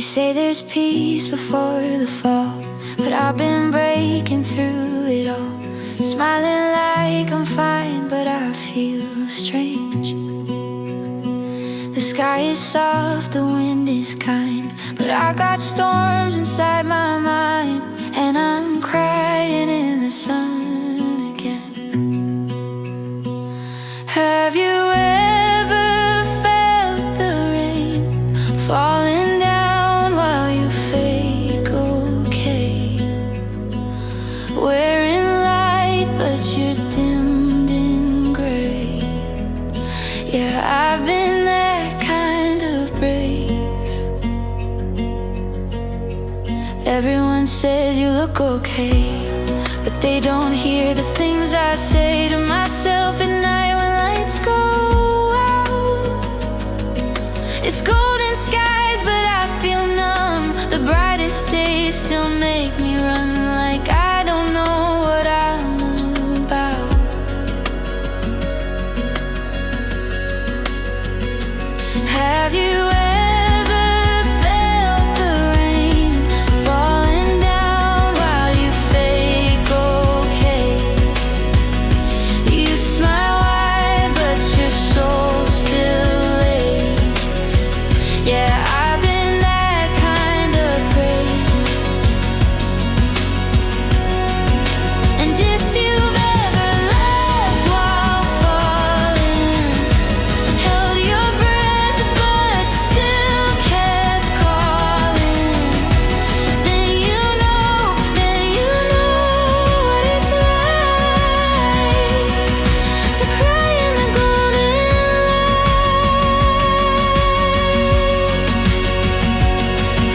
They say there's peace before the fall, but I've been breaking through it all, smiling like I'm fine, but I feel strange. The sky is soft, the wind is kind, but I got storms inside my mind, and I'm crying in the sun again. Have you ever felt the rain falling down while you fake okay? Wearing light but you're dimmed in gray. Yeah, I've been that kind of brave. Everyone says you look okay, but they don't hear the things I say to myself at night when lights go out. It's golden skies, but I feel numb. The brightest days still make me run like I don't know what I'm about. Have you ever felt the rain falling down while you fake okay? You smile wide, but your soul still aches. Yeah, I've been that kind of brave. And if you've ever laughed while falling, held your breath but still kept calling, then you know what it's like to cry in the golden light.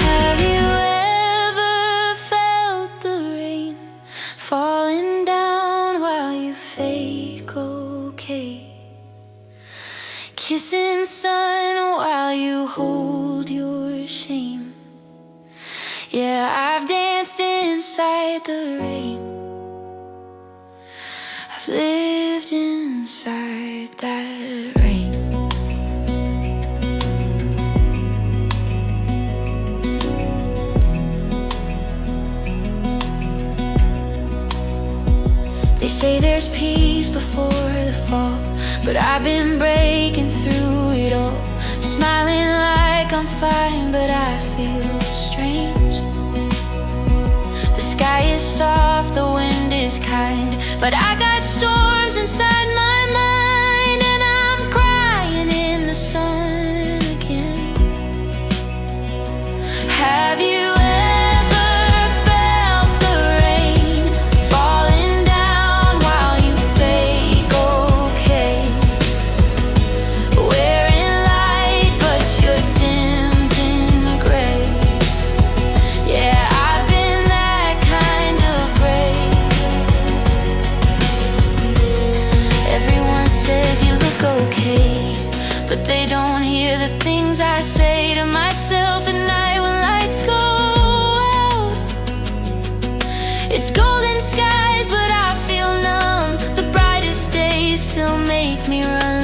Have you ever felt the rain falling down while you fake okay? Kissing sun while you hold your shame. Yeah, I've danced inside the rain. I've lived inside that rain. They say there's peace before the fall, but I've been breaking through it all, smiling like I'm fine, but I feel strange. The sky is soft, the wind is kind, but I got storms inside my mind, and I'm crying in the sun again. Have you ever felt the rain falling down while you fake okay? Wearing light but you're dimmed in gray. Yeah, I've been that kind of brave. Everyone says you look okay, but they don't hear the things I say to myself at night when lights go out. It's golden skies, but I feel numb. The brightest days still make me run